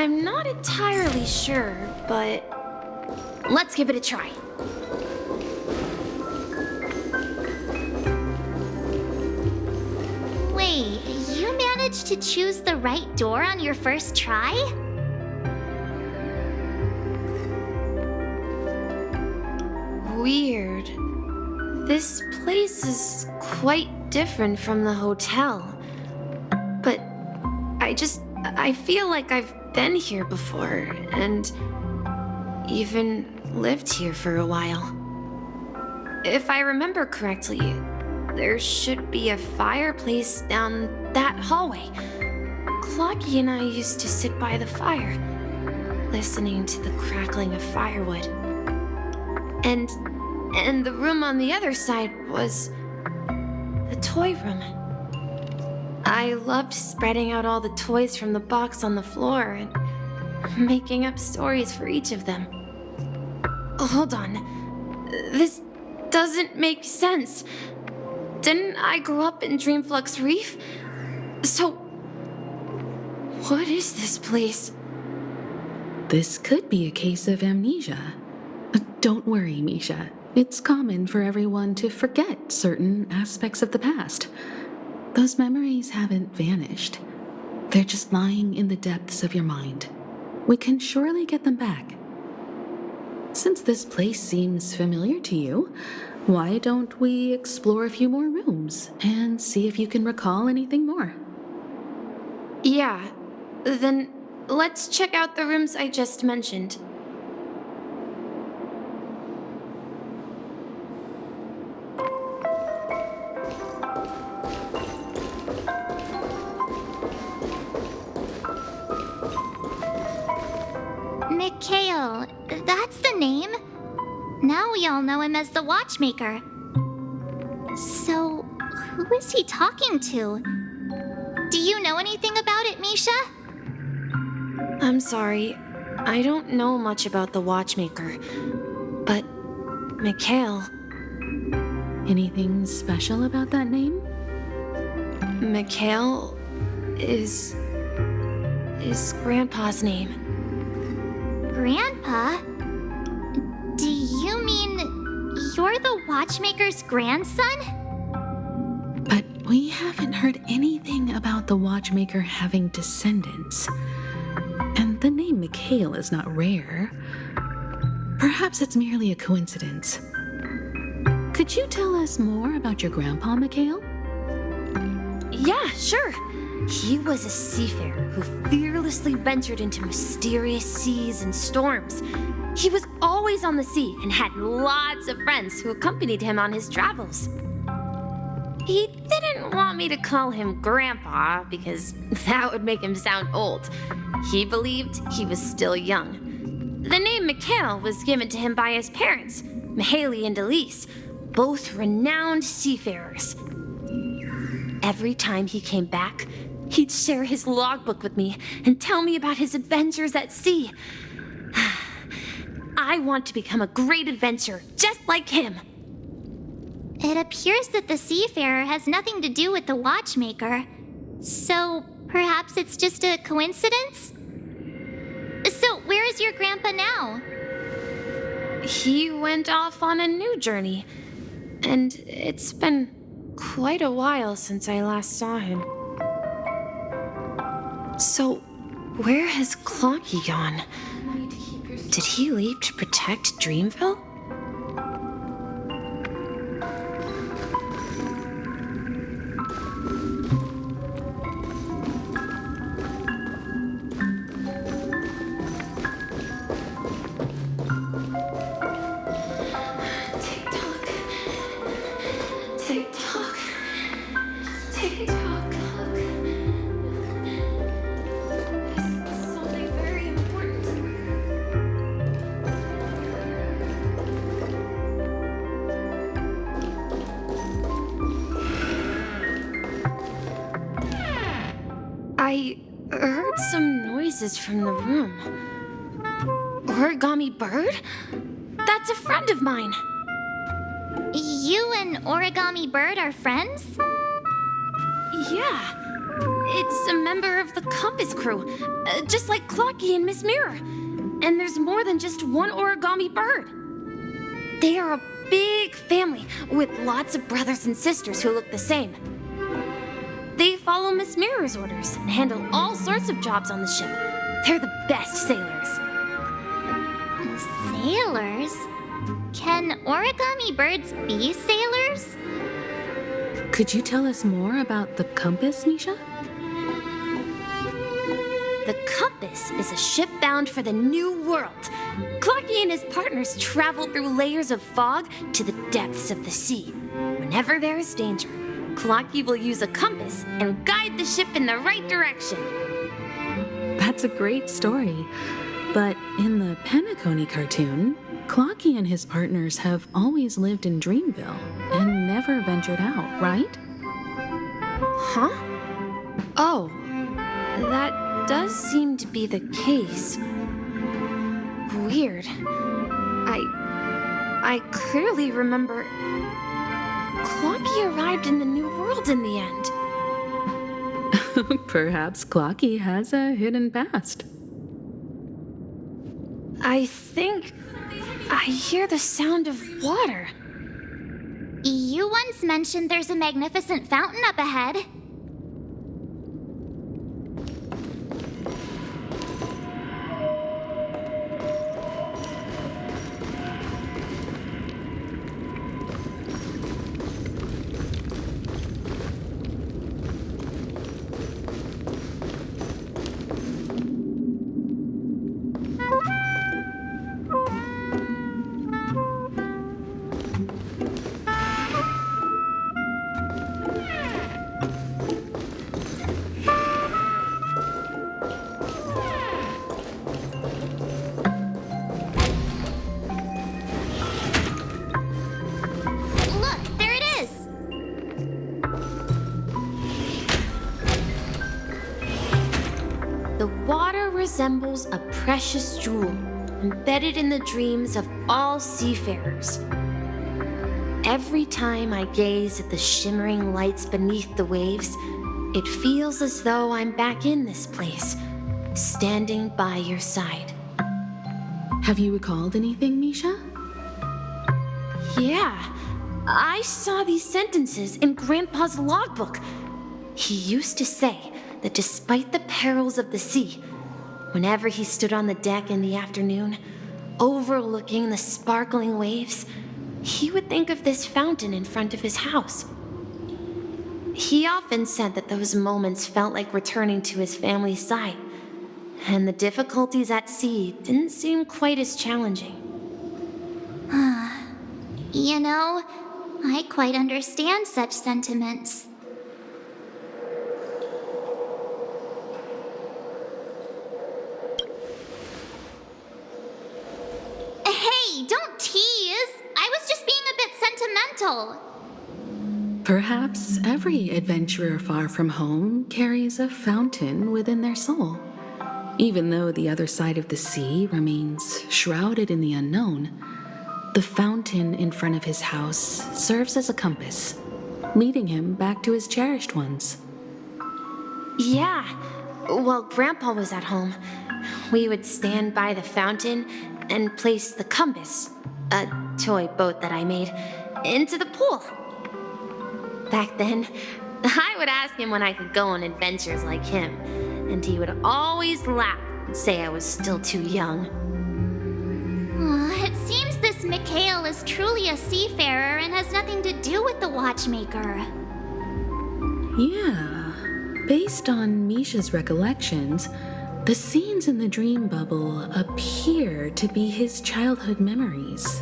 I'm not entirely sure, but let's give it a try. Wait, you managed to choose the right door on your first try? Weird. This place is quite different from the hotel. But I feel like I've been here before, and even lived here for a while. If I remember correctly, there should be a fireplace down that hallway. Clocky and I used to sit by the fire, listening to the crackling of firewood. And the room on the other side was the toy room. I loved spreading out all the toys from the box on the floor and making up stories for each of them. Hold on. This doesn't make sense. Didn't I grow up in Dreamflux Reef? So, what is this place? This could be a case of amnesia. Don't worry, Misha. It's common for everyone to forget certain aspects of the past. Those memories haven't vanished. They're just lying in the depths of your mind. We can surely get them back. Since this place seems familiar to you, why don't we explore a few more rooms and see if you can recall anything more? Yeah, then let's check out the rooms I just mentioned. Mikhail, that's the name. Now we all know him as the Watchmaker. So, who is he talking to? Do you know anything about it, Misha? I'm sorry, I don't know much about the Watchmaker, but Mikhail. Anything special about that name? Mikhail is Grandpa's name. Grandpa? Do you mean you're the Watchmaker's grandson? But we haven't heard anything about the Watchmaker having descendants. And the name Mikhail is not rare. Perhaps it's merely a coincidence. Could you tell us more about your grandpa, Mikhail? Yeah, sure. He was a seafarer who fearlessly ventured into mysterious seas and storms. He was always on the sea and had lots of friends who accompanied him on his travels. He didn't want me to call him Grandpa because that would make him sound old. He believed he was still young. The name Mikhail was given to him by his parents, Mihaly and Elise, both renowned seafarers. Every time he came back, he'd share his logbook with me and tell me about his adventures at sea. I want to become a great adventurer, just like him. It appears that the seafarer has nothing to do with the Watchmaker. So, perhaps it's just a coincidence? So, where is your grandpa now? He went off on a new journey, and it's been quite a while since I last saw him. So, where has Clocky gone? Did he leave to protect Dreamville? I heard some noises from the room. Origami Bird? That's a friend of mine. You and Origami Bird are friends? Yeah. It's a member of the Compass crew, just like Clocky and Miss Mirror. And there's more than just one origami bird. They are a big family with lots of brothers and sisters who look the same. They follow Miss Mirror's orders and handle all sorts of jobs on the ship. They're the best sailors. Sailors? Can origami birds be sailors? Could you tell us more about the compass, Misha? The Compass is a ship bound for the New World. Clocky and his partners travel through layers of fog to the depths of the sea. Whenever there is danger, Clocky will use a compass and guide the ship in the right direction. That's a great story. But in the Penacony cartoon, Clocky and his partners have always lived in Dreamville and never ventured out, right? Huh? Oh, that does seem to be the case. Weird. I clearly remember Clocky arrived in the New World in the end. Perhaps Clocky has a hidden past. I think I hear the sound of water. You once mentioned there's a magnificent fountain up ahead. Resembles a precious jewel embedded in the dreams of all seafarers. Every time I gaze at the shimmering lights beneath the waves, it feels as though I'm back in this place, standing by your side. Have you recalled anything, Misha? Yeah, I saw these sentences in Grandpa's logbook. He used to say that despite the perils of the sea, whenever he stood on the deck in the afternoon, overlooking the sparkling waves, he would think of this fountain in front of his house. He often said that those moments felt like returning to his family's side, and the difficulties at sea didn't seem quite as challenging. You know, I quite understand such sentiments. Hey, don't tease! I was just being a bit sentimental. Perhaps every adventurer far from home carries a fountain within their soul. Even though the other side of the sea remains shrouded in the unknown, the fountain in front of his house serves as a compass, leading him back to his cherished ones. Yeah, while Grandpa was at home, we would stand by the fountain and place the compass, a toy boat that I made, into the pool. Back then, I would ask him when I could go on adventures like him, and he would always laugh and say I was still too young. It seems this Mikhail is truly a seafarer and has nothing to do with the Watchmaker. Yeah, based on Misha's recollections, the scenes in the dream bubble appear to be his childhood memories.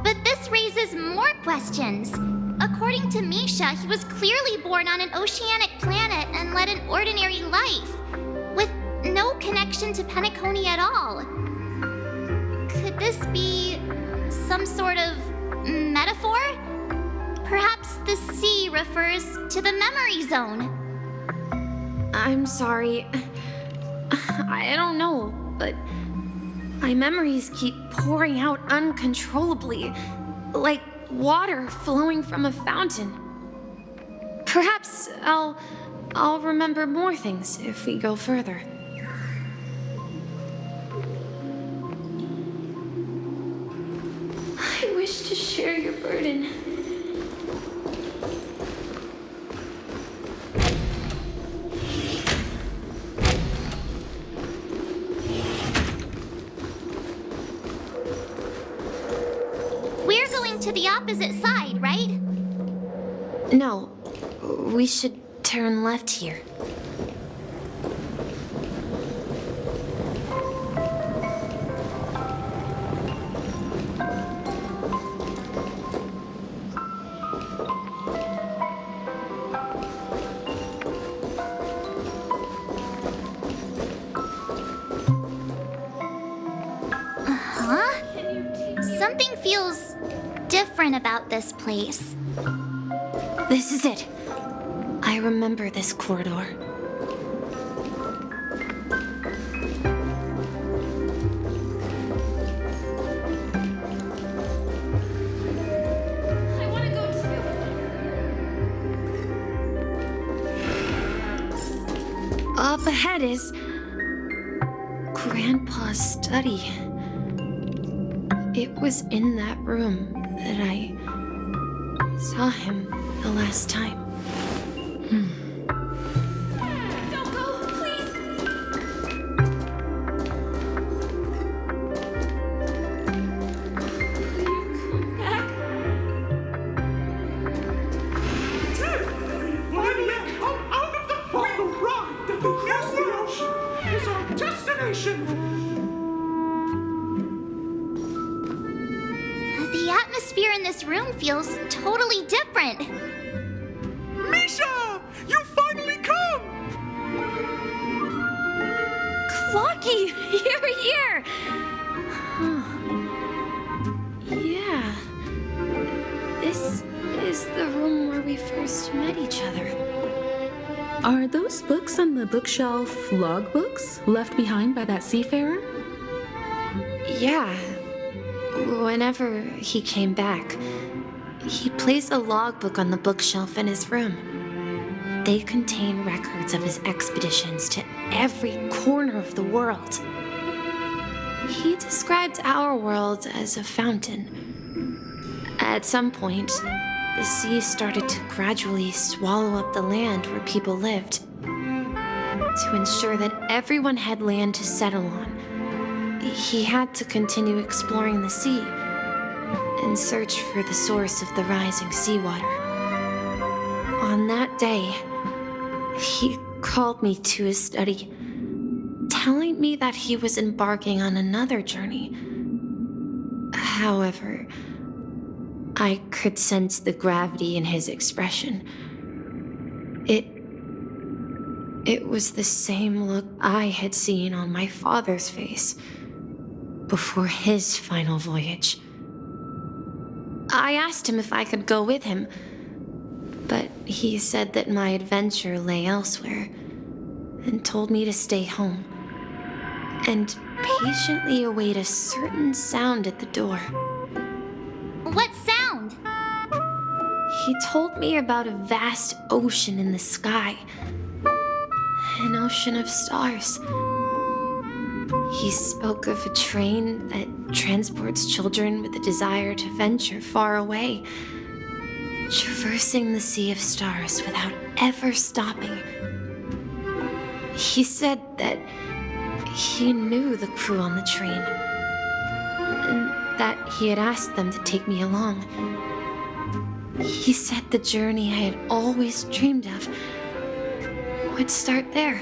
But this raises more questions. According to Misha, he was clearly born on an oceanic planet and led an ordinary life, with no connection to Penacony at all. Could this be some sort of metaphor? Perhaps the sea refers to the memory zone. I'm sorry. I don't know, but my memories keep pouring out uncontrollably, like water flowing from a fountain. Perhaps I'll I'll remember more things if we go further. I wish to share your burden. We're going to the opposite side, right? No, we should turn left here. Something feels different about this place. This is it. I remember this corridor. I want to go too. Up ahead is Grandpa's study. It was in that room that I saw him the last time. Don't go, please! Will you come back? We finally come out of the final ride! Yes, the ocean is our destination! The atmosphere in this room feels totally different. Misha! You finally come! Clocky, you're here! Yeah. This is the room where we first met each other. Are those books on the bookshelf logbooks left behind by that seafarer? Yeah. Whenever he came back, he placed a logbook on the bookshelf in his room. They contain records of his expeditions to every corner of the world. He described our world as a fountain. At some point, the sea started to gradually swallow up the land where people lived. To ensure that everyone had land to settle on, he had to continue exploring the sea and search for the source of the rising seawater. On that day, he called me to his study, telling me that he was embarking on another journey. However, I could sense the gravity in his expression. It was the same look I had seen on my father's face before his final voyage. I asked him if I could go with him, but he said that my adventure lay elsewhere and told me to stay home and patiently await a certain sound at the door. What sound? He told me about a vast ocean in the sky, an ocean of stars. He spoke of a train that transports children with a desire to venture far away, traversing the sea of stars without ever stopping. He said that he knew the crew on the train, and that he had asked them to take me along. He said the journey I had always dreamed of would start there.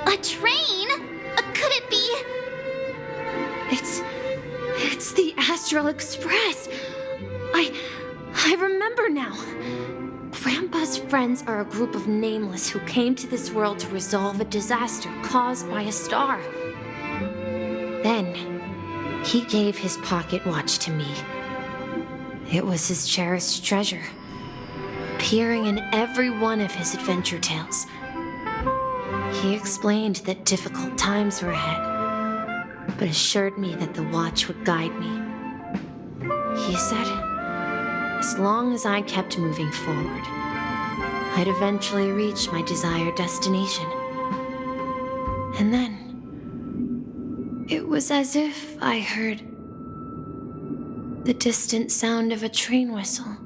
A train? Could it be? It's the Astral Express. I remember now. Grandpa's friends are a group of nameless who came to this world to resolve a disaster caused by a star. Then, he gave his pocket watch to me. It was his cherished treasure, appearing in every one of his adventure tales. He explained that difficult times were ahead, but assured me that the watch would guide me. He said, as long as I kept moving forward, I'd eventually reach my desired destination. And then, it was as if I heard the distant sound of a train whistle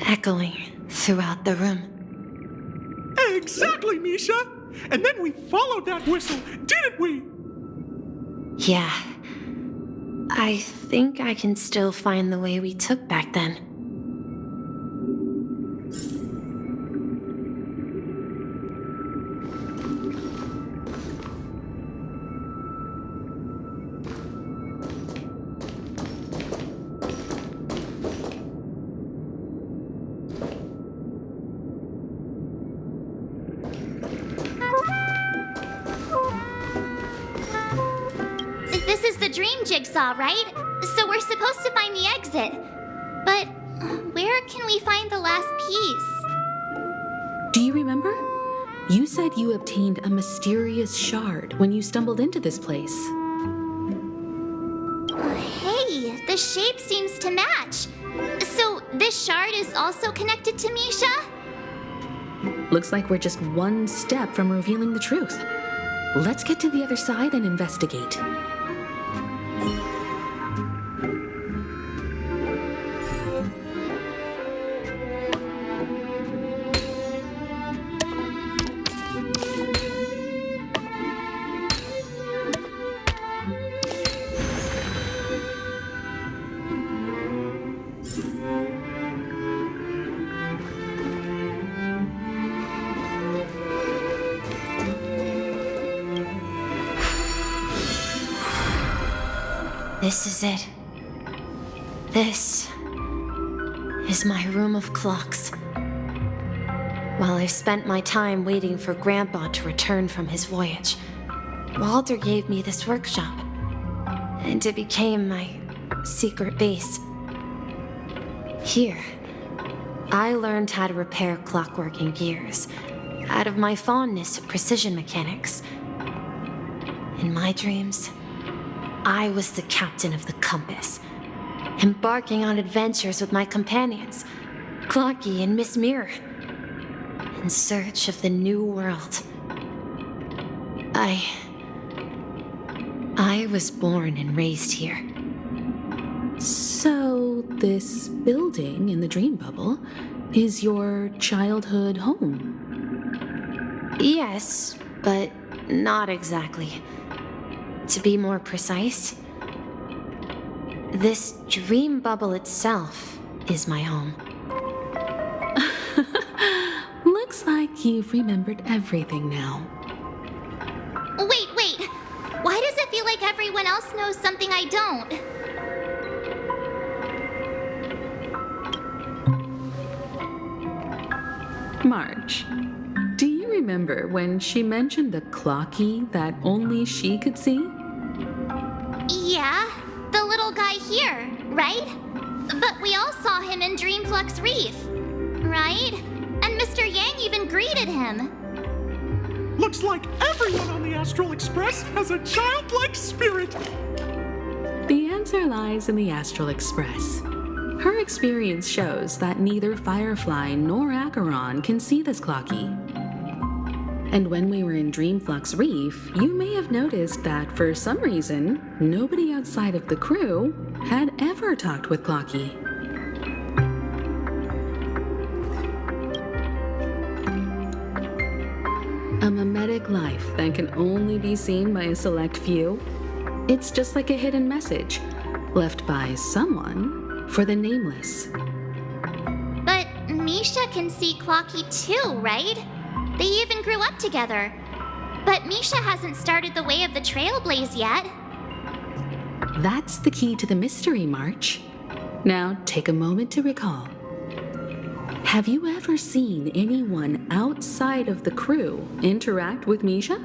echoing throughout the room. Exactly, Misha! And then we followed that whistle, didn't we? Yeah. I think I can still find the way we took back then. This is the dream jigsaw, right? So we're supposed to find the exit. But where can we find the last piece? Do you remember? You said you obtained a mysterious shard when you stumbled into this place. Hey, the shape seems to match. So this shard is also connected to Misha? Looks like we're just one step from revealing the truth. Let's get to the other side and investigate. This is it. This is my room of clocks. While I spent my time waiting for Grandpa to return from his voyage, Walter gave me this workshop, and it became my secret base. Here, I learned how to repair clockwork and gears out of my fondness of precision mechanics. In my dreams, I was the captain of the compass, embarking on adventures with my companions, Clocky and Miss Mirror, in search of the new world. I was born and raised here. So, this building in the dream bubble is your childhood home? Yes, but not exactly. To be more precise, this dream bubble itself is my home. Looks like you've remembered everything now. Wait. Why does it feel like everyone else knows something I don't? March, do you remember when she mentioned the clocky that only she could see? Yeah, the little guy here, right? But we all saw him in Dreamflux Reef, right? And Mr. Yang even greeted him. Looks like everyone on the Astral Express has a childlike spirit. The answer lies in the Astral Express. Her experience shows that neither Firefly nor Acheron can see this clocky. And when we were in Dreamflux Reef, you may have noticed that for some reason, nobody outside of the crew had ever talked with Clocky. A mimetic life that can only be seen by a select few. It's just like a hidden message left by someone for the nameless. But Misha can see Clocky too, right? They even grew up together. But Misha hasn't started the way of the Trailblaze yet. That's the key to the mystery, March. Now take a moment to recall. Have you ever seen anyone outside of the crew interact with Misha?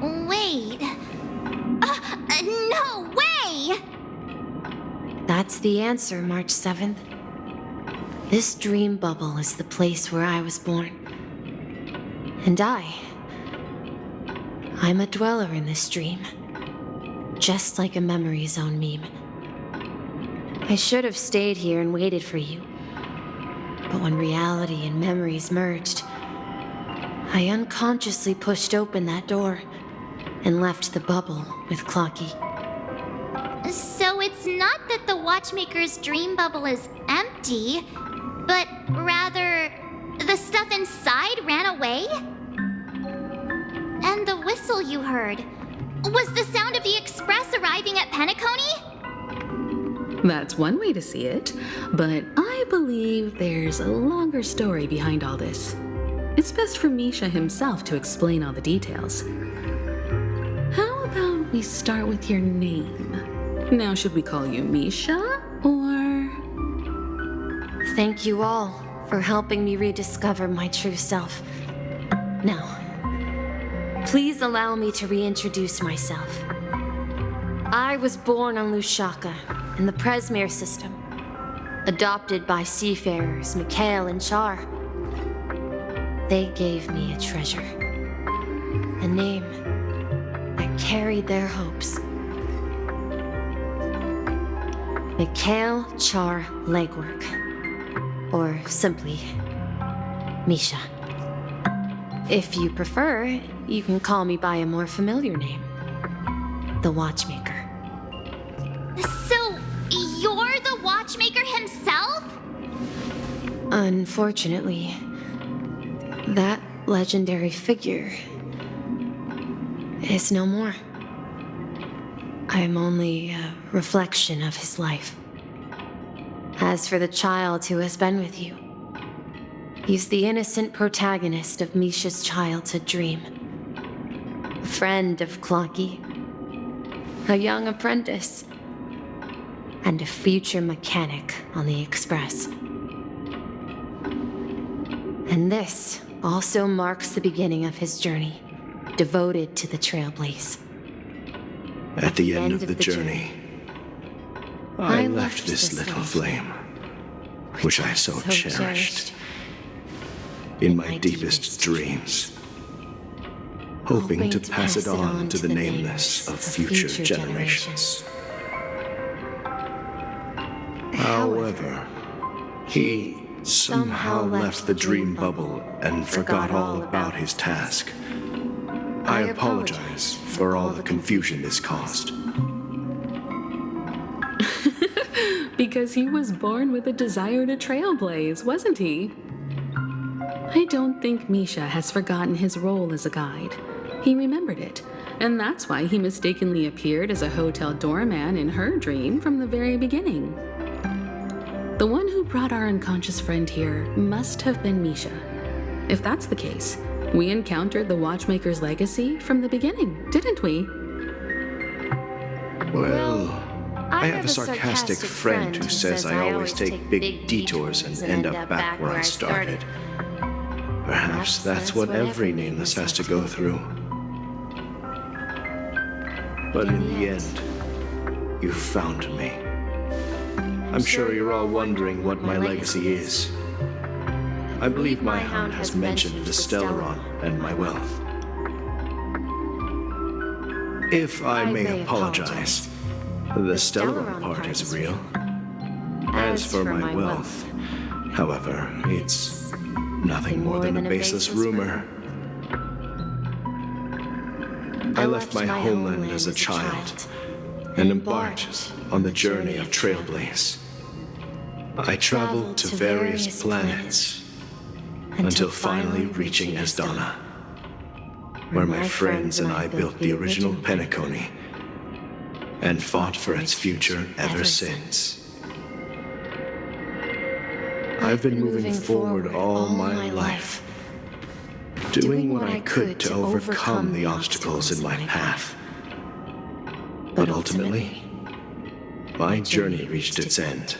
Wait. No way! That's the answer, March 7th. This dream bubble is the place where I was born. And I'm a dweller in this dream. Just like a memory zone meme. I should have stayed here and waited for you. But when reality and memories merged, I unconsciously pushed open that door and left the bubble with Clocky. So it's not that the Watchmaker's dream bubble is empty, but rather the stuff inside ran away? And the whistle you heard was the sound of the express arriving at Penacony? That's one way to see it, but I believe there's a longer story behind all this. It's best for Misha himself to explain all the details. How about we start with your name? Now, should we call you Misha, or... Thank you all for helping me rediscover my true self. Now, please allow me to reintroduce myself. I was born on Lushaka, in the Presmere system, adopted by seafarers Mikhail and Char. They gave me a treasure, a name that carried their hopes. Mikhail Char Legwork, or simply Misha. If you prefer, you can call me by a more familiar name, the Watchmaker. So, you're the Watchmaker himself? Unfortunately, that legendary figure is no more. I'm only a reflection of his life. As for the child who has been with you, he's the innocent protagonist of Misha's childhood dream. A friend of Clocky, a young apprentice, and a future mechanic on the Express. And this also marks the beginning of his journey, devoted to the Trailblaze. At the end of the journey, I left this little flame, which I so cherished, in my deepest dreams, hoping to pass it on to the nameless of future generations. However, he somehow left the dream bubble and forgot all about his task. I apologize for all the confusion this caused. Because he was born with a desire to trailblaze, wasn't he? I don't think Misha has forgotten his role as a guide. He remembered it, and that's why he mistakenly appeared as a hotel doorman in her dream from the very beginning. The one who brought our unconscious friend here must have been Misha. If that's the case, we encountered the Watchmaker's legacy from the beginning, didn't we? Well, I have a sarcastic friend who says I always take big detours and end up back where I started. Perhaps that's what every nameless has to go through. But in the end, you found me. I'm sure you're all wondering what my legacy is. I believe my hound has mentioned the Stelleron and my wealth. If I may apologize, the Stelleron part is real. As for my wealth, however, it's nothing more than a baseless rumor. I left my homeland as a child and embarked on the journey of Trailblaze. I traveled to various planets until finally reaching Esdana, where my friends and I built the original Penacony and fought for its future ever since. I've been moving forward all my life, doing what I could to overcome the obstacles in my path. But ultimately, my journey reached its end,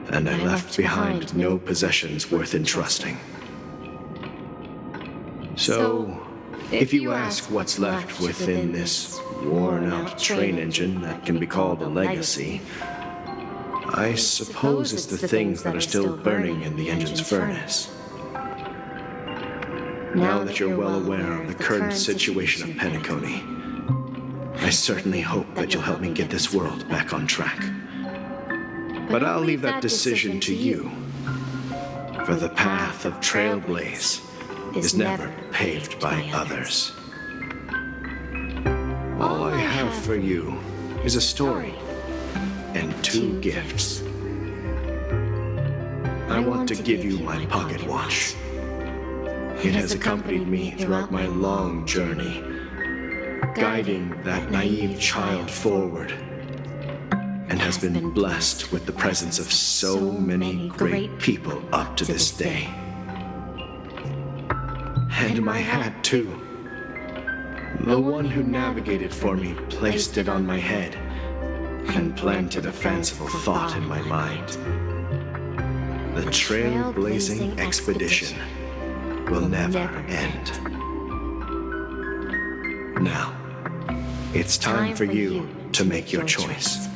and I left behind no possessions worth entrusting. So, if you ask what's left within this worn-out train engine that can be called a legacy, I suppose it's the things that are still burning in the engine's furnace. Now that you're well aware of the current situation of Penacony, I certainly hope that you'll help me get this world back on track. But I'll leave that decision to you. For the path of Trailblaze is never paved by others. All I have for you is a story and 2 gifts. I want to give you my pocket watch. It has accompanied me throughout my long journey, guiding that naive child forward, and has been blessed with the presence of so many great people up to this day. And my hat, too. The one who navigated for me placed it on my head and planted a fanciful thought in my mind. The trailblazing expedition will never end. Now, it's time for you to make your choice.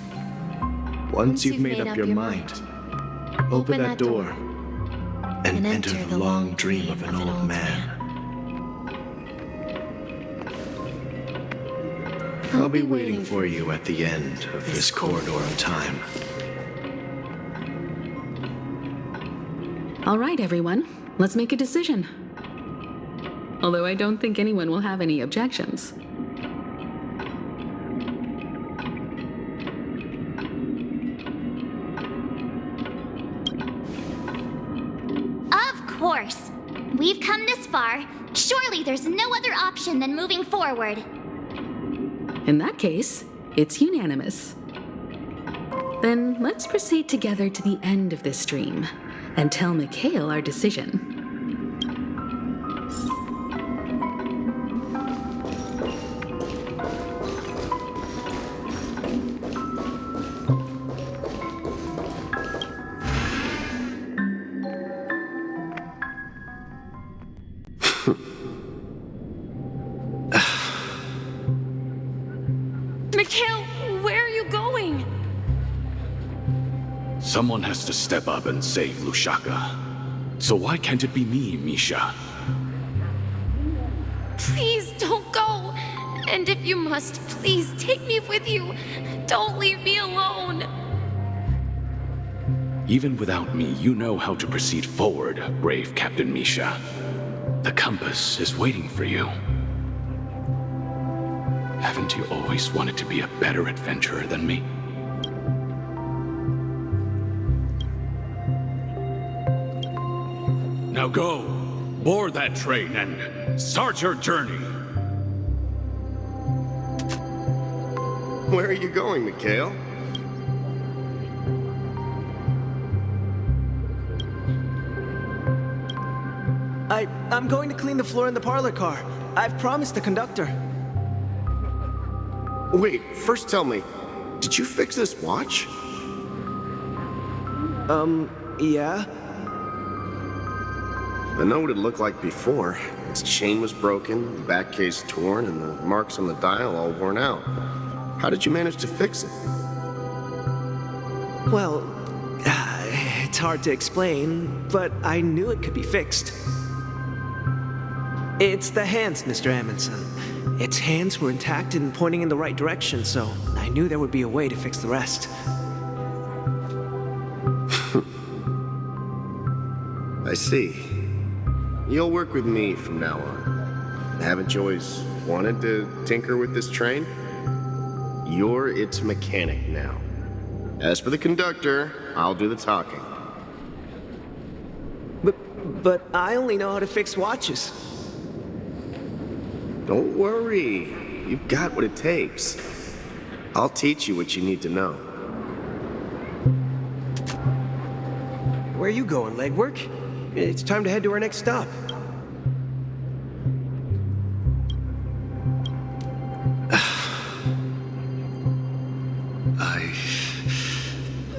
Once you've made up your mind, open that door and enter the long dream of an old man. I'll be waiting for you at the end of this corridor of time. All right, everyone. Let's make a decision. Although I don't think anyone will have any objections. Of course. We've come this far. Surely there's no other option than moving forward. In that case, it's unanimous. Then let's proceed together to the end of this dream and tell Mikhail our decision. Mikhail, where are you going? Someone has to step up and save Lushaka. So why can't it be me, Misha? Please don't go. And if you must, please take me with you. Don't leave me alone. Even without me, you know how to proceed forward, brave Captain Misha. The compass is waiting for you. Haven't you always wanted to be a better adventurer than me? Now go, board that train and start your journey. Where are you going, Mikhail? I'm going to clean the floor in the parlor car. I've promised the conductor. Wait, first tell me, did you fix this watch? Yeah? I know what it looked like before. Its chain was broken, the back case torn, and the marks on the dial all worn out. How did you manage to fix it? Well, it's hard to explain, but I knew it could be fixed. It's the hands, Mr. Amundsen. Its hands were intact and pointing in the right direction, so I knew there would be a way to fix the rest. I see. You'll work with me from now on. Haven't you always wanted to tinker with this train? You're its mechanic now. As for the conductor, I'll do the talking. But I only know how to fix watches. Don't worry. You've got what it takes. I'll teach you what you need to know. Where are you going, legwork? It's time to head to our next stop.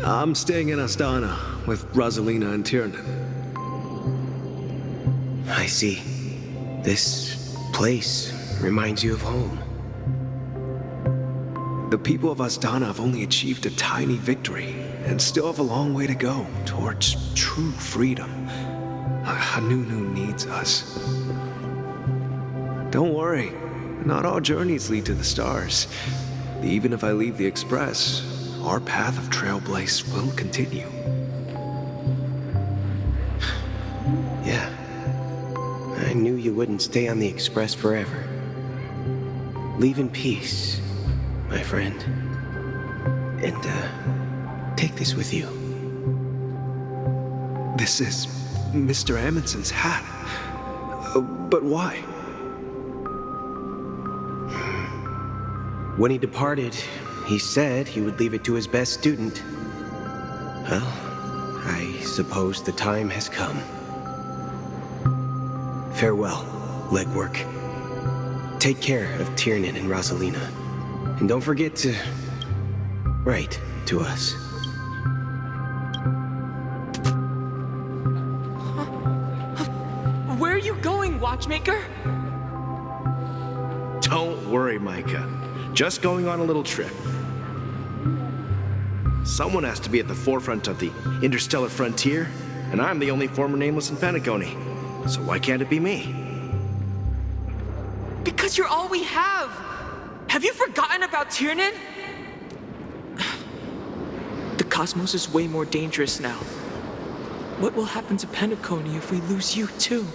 I'm staying in Astana with Rosalina and Tiernan. I see. This place reminds you of home. The people of Astana have only achieved a tiny victory and still have a long way to go towards true freedom. Hanunu needs us. Don't worry, not all journeys lead to the stars. Even if I leave the Express, our path of Trailblaze will continue. Yeah. I knew you wouldn't stay on the Express forever. Leave in peace, my friend. And, take this with you. This is Mr. Amundsen's hat. But why? When he departed, he said he would leave it to his best student. Well, I suppose the time has come. Farewell, legwork. Take care of Tiernan and Rosalina. And don't forget to write to us. Where are you going, Watchmaker? Don't worry, Micah. Just going on a little trip. Someone has to be at the forefront of the interstellar frontier, and I'm the only former nameless in Penacony. So why can't it be me? Because you're all we have! Have you forgotten about Tiernan? The cosmos is way more dangerous now. What will happen to Penacony if we lose you too?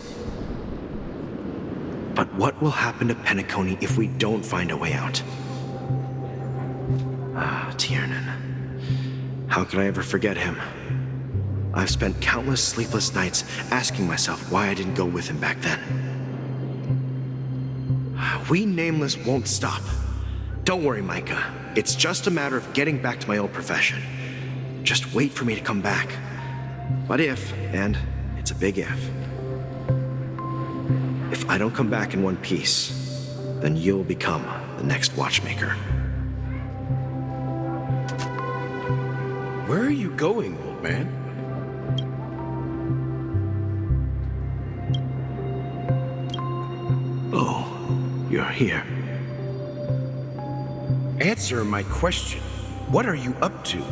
But what will happen to Penacony if we don't find a way out? Ah, Tiernan. How could I ever forget him? I've spent countless sleepless nights asking myself why I didn't go with him back then. We Nameless won't stop. Don't worry, Micah. It's just a matter of getting back to my old profession. Just wait for me to come back. But if, and it's a big if I don't come back in one piece, then you'll become the next Watchmaker. Where are you going, old man? Oh, you're here. Answer my question. What are you up to?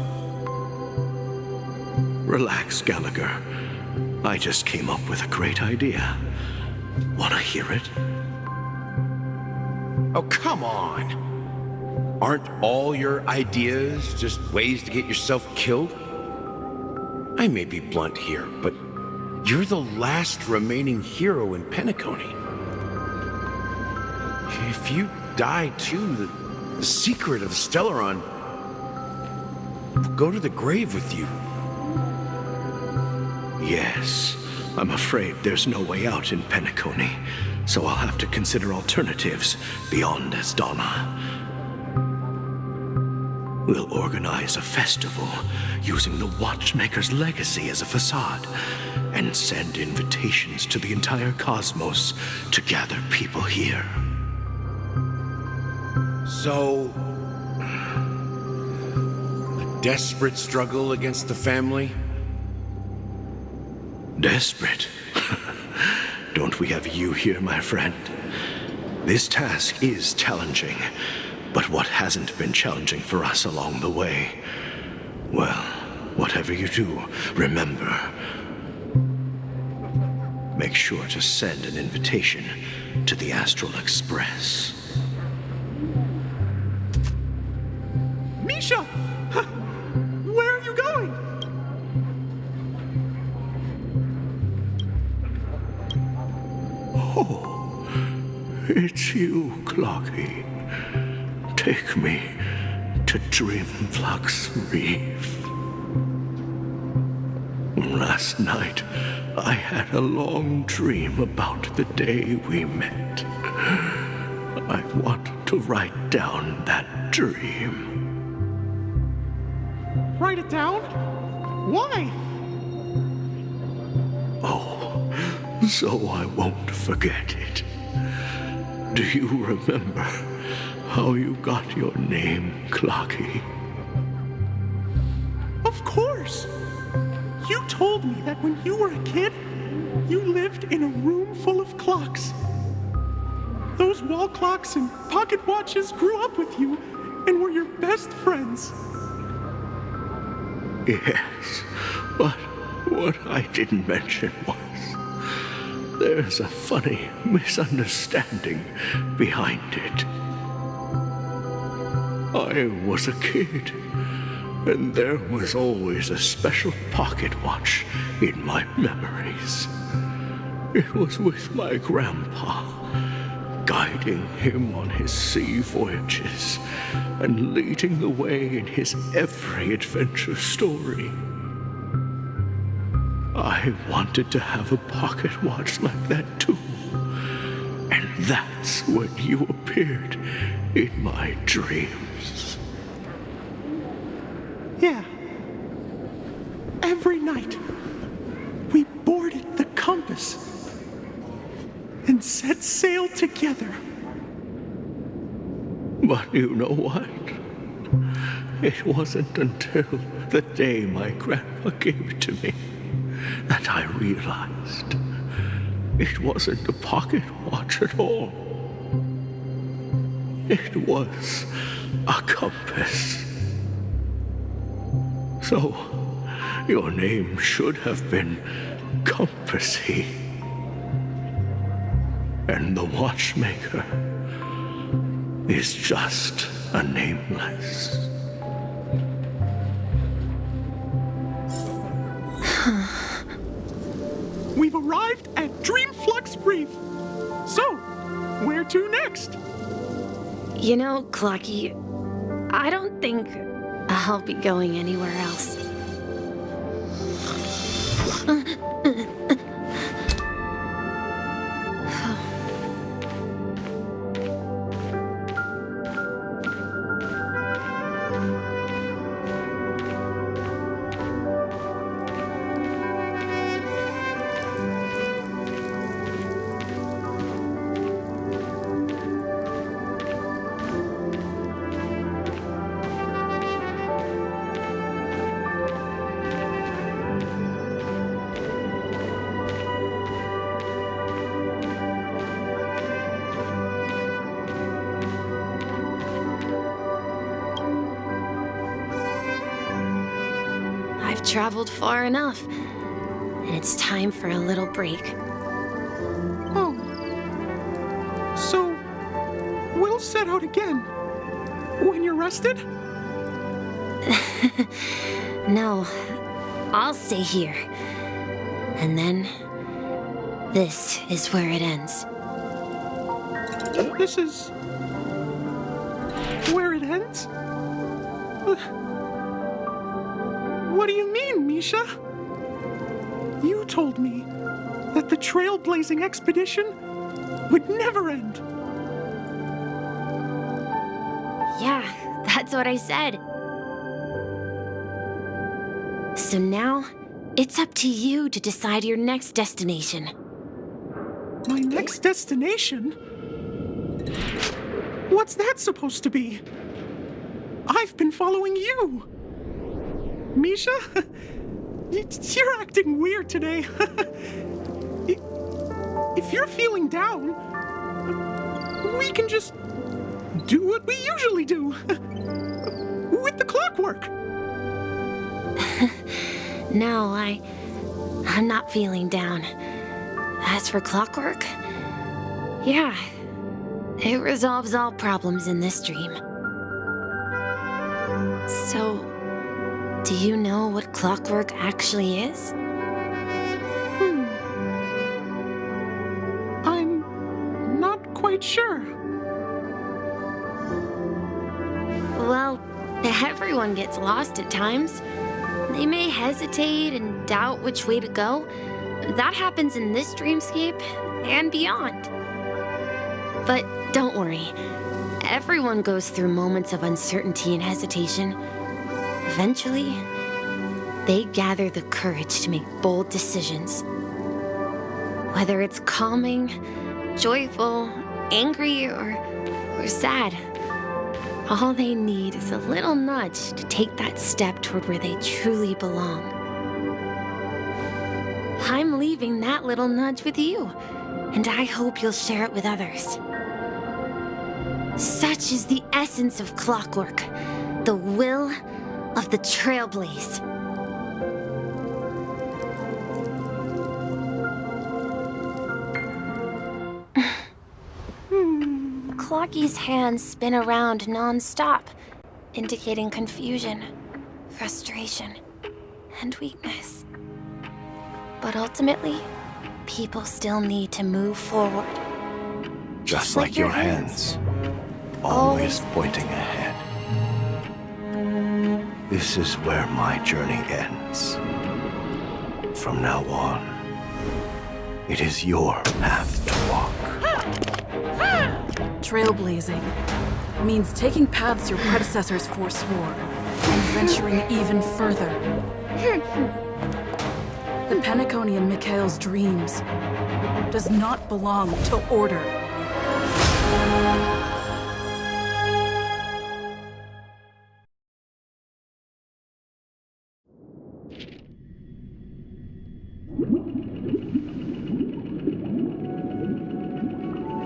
Relax, Gallagher. I just came up with a great idea. Wanna hear it? Oh, come on. Aren't all your ideas just ways to get yourself killed? I may be blunt here, but you're the last remaining hero in Penacony. If you die too, the secret of Stellaron will go to the grave with you. Yes, I'm afraid there's no way out in Penacony, so I'll have to consider alternatives beyond Asdana. We'll organize a festival using the Watchmaker's legacy as a facade and send invitations to the entire cosmos to gather people here. So, a desperate struggle against the family? Desperate? Don't we have you here, my friend? This task is challenging, but what hasn't been challenging for us along the way? Well, whatever you do, remember, make sure to send an invitation to the Astral Express. Misha! Where are you going? Oh, it's you, Clocky. Take me to Dreamflux Reef. Last night, I had a long dream about the day we met. I want to write down that dream. Write it down? Why? Oh, so I won't forget it. Do you remember how you got your name, Clocky? Of course! You told me that when you were a kid, you lived in a room full of clocks. Those wall clocks and pocket watches grew up with you and were your best friends. Yes, but what I didn't mention was there's a funny misunderstanding behind it. I was a kid, And there was always a special pocket watch in my memories. It was with my grandpa, guiding him on his sea voyages and leading the way in his every adventure story. I wanted to have a pocket watch like that too. And that's when you appeared in my dreams. Yeah. Every night, we boarded the compass and set sail together. But you know what? It wasn't until the day my grandpa gave it to me that I realized it wasn't a pocket watch at all. It was a compass. So, your name should have been Compassy. And the Watchmaker is just a nameless. We've arrived at Dreamflux Reef. So, where to next? You know, Clocky, I don't think I'll be going anywhere else. I've traveled far enough, and it's time for a little break. Oh. So, we'll set out again. When you're rested? No, I'll stay here. And then, this is where it ends. This is... where it ends? What do you mean, Misha? You told me that the trailblazing expedition would never end. Yeah, that's what I said. So now, it's up to you to decide your next destination. My next destination? What's that supposed to be? I've been following you. Misha? You're acting weird today. If you're feeling down, we can just do what we usually do. With the clockwork. No, I'm not feeling down. As for clockwork, yeah, it resolves all problems in this dream. So, do you know what clockwork actually is? I'm not quite sure. Well, everyone gets lost at times. They may hesitate and doubt which way to go. That happens in this dreamscape and beyond. But don't worry. Everyone goes through moments of uncertainty and hesitation. Eventually, they gather the courage to make bold decisions. Whether it's calming, joyful, angry, or sad, all they need is a little nudge to take that step toward where they truly belong. I'm leaving that little nudge with you, and I hope you'll share it with others. Such is the essence of clockwork, the will of the Trailblaze. Clocky's hands spin around non-stop, indicating confusion, frustration, and weakness. But ultimately, people still need to move forward. Just like your hands, always pointing ahead. This is where my journey ends. From now on, it is your path to walk. Trailblazing means taking paths your predecessors forswore and venturing even further. The Penacony in Mikhail's dreams does not belong to order.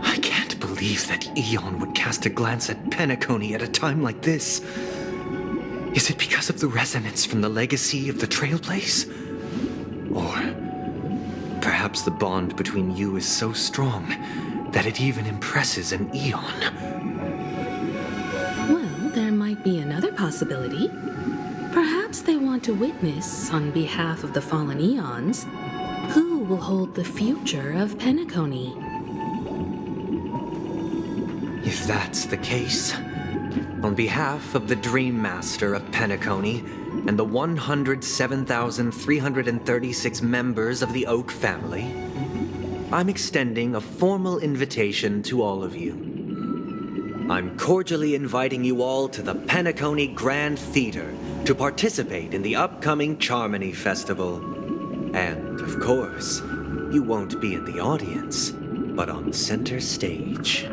I can't believe that Eon would cast a glance at Penacony at a time like this. Is it because of the resonance from the legacy of the Trailblaze? Or perhaps the bond between you is so strong that it even impresses an Eon? Well, there might be another possibility. Perhaps they want to witness, on behalf of the fallen Eons, who will hold the future of Penacony. If that's the case, on behalf of the Dream Master of Penacony and the 107,336 members of the Oak family, I'm extending a formal invitation to all of you. I'm cordially inviting you all to the Penacony Grand Theater to participate in the upcoming Charmony Festival. And, of course, you won't be in the audience, but on center stage.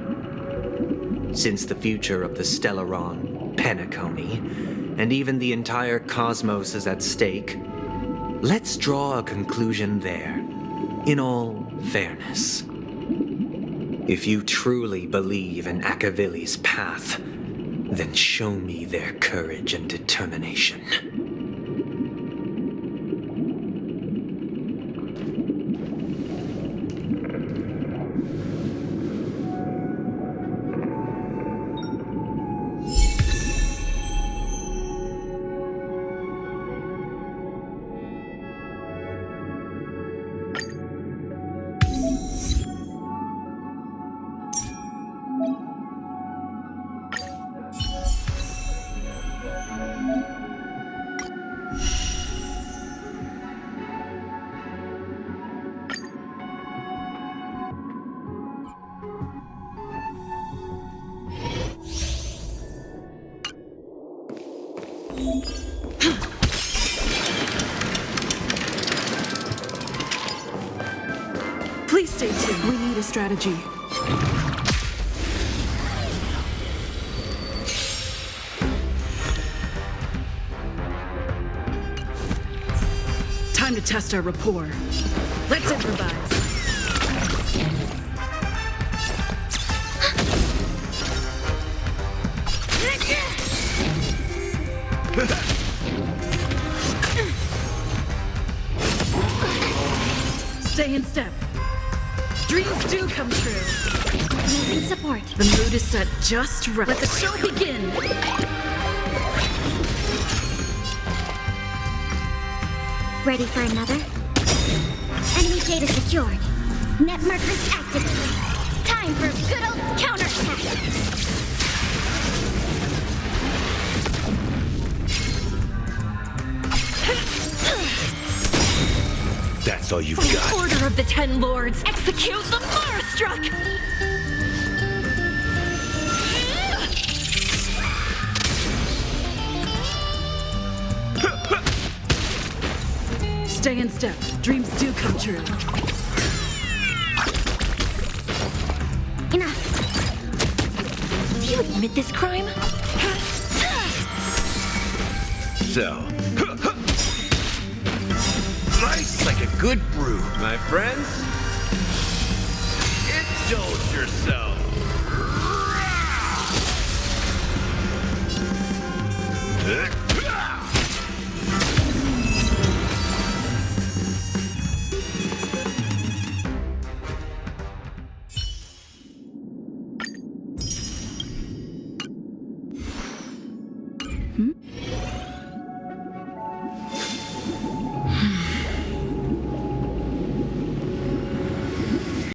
Since the future of the Stellaron, Penacony, and even the entire cosmos is at stake, let's draw a conclusion there, in all fairness. If you truly believe in Akavili's path, then show me their courage and determination. Please stay tuned. We need a strategy. Time to test our rapport. Let's improvise. Stay in step. Dreams do come true. Using support. The mood is set just right. Let the show begin. Ready for another? Enemy data secured. Net markers activated. Time for a good old counterattack. That's all you've got. Order of the Ten Lords, execute the Firestruck! Stay in step. Dreams do come true. Enough. Do you admit this crime? So, nice like a good brew, my friends. Indulge yourself.